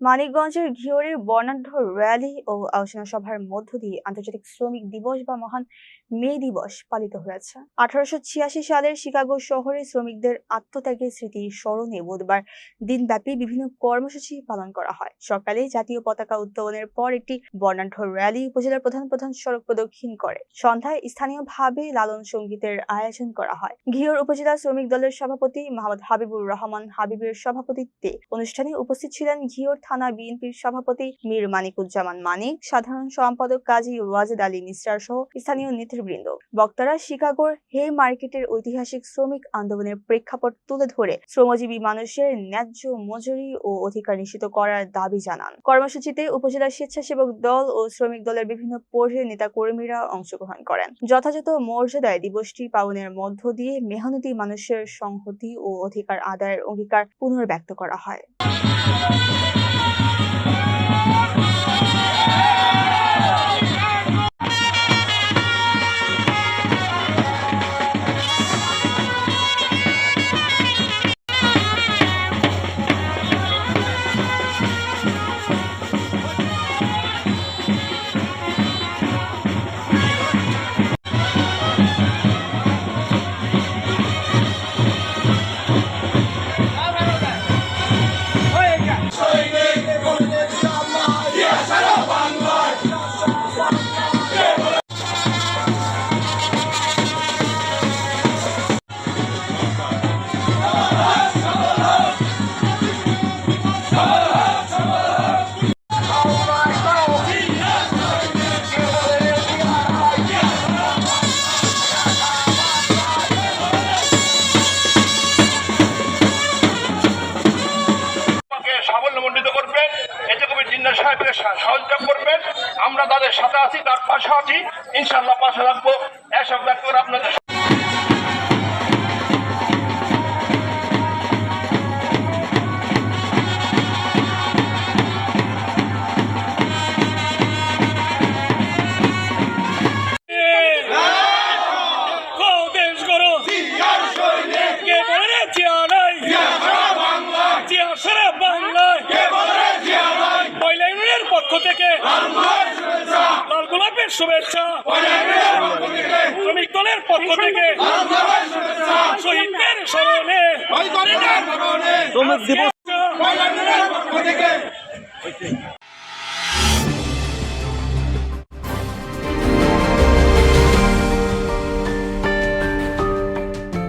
মানিকগঞ্জের ঘিওরের বর্ণাঢ্য র্যালি ও আলোচনা সভার মধ্য দিয়ে আন্তর্জাতিক শ্রমিক দিবস বা মহান মে দিবস পালিত হয়েছে। 1886 সালের শিকাগো শহরে শ্রমিকদের আত্মত্যাগের স্মৃতি স্মরণে বুধবার দিনব্যাপী বিভিন্ন কর্মসূচি পালন করা হয়। সকালে জাতীয় পতাকা উত্তোলনের পর একটি বর্ণাঢ্য র্যালি উপজেলার প্রধান সড়ক প্রদক্ষিণ করে। সন্ধ্যায় স্থানীয়ভাবে লালন সংগীতের আয়োজন করা হয়। ঘিওর উপজেলা শ্রমিক দলের সভাপতি মোহাম্মদ হাবিবুর রহমান হাবিবের সভাপতিত্বে অনুষ্ঠানে উপস্থিত ছিলেন ঘিওর থানা বিএনপির সভাপতি মীর মানিকুজ্জামান মানিক, সাধারণ সম্পাদক কাজী ওয়াজেদ আলী নিসরার সহ স্থানীয় নেতৃবৃন্দ। বক্তারা শিকাগোর হে মার্কেটের ঐতিহাসিক শ্রমিক আন্দোলনের প্রেক্ষাপট তুলে ধরে শ্রমজীবী মানুষের ন্যায্য মজুরি ও অধিকার নিশ্চিত করার দাবি জানান। কর্মসূচিতে উপজেলা স্বেচ্ছাসেবক দল ও শ্রমিক দলের বিভিন্ন পর্যায়ের নেতা কর্মীরা অংশগ্রহণ করেন। যথাযথ মর্যাদায় দিবসটি পালনের মধ্য দিয়ে মেহনতি মানুষের সংহতি ও অধিকার আদায়ের অঙ্গীকার পুনর্ব্যক্ত করা হয়। সহযোগিতা করবেন, আমরা তাদের সাথে আছি, তার পাশে আছি, ইনশাআল্লাহ পাশে রাখবো। এসব ব্যক্তি আপনাদের লাল গোলাপের শুভেচ্ছা, শ্রমিক দলের পক্ষ থেকে শহীদদের স্মরণে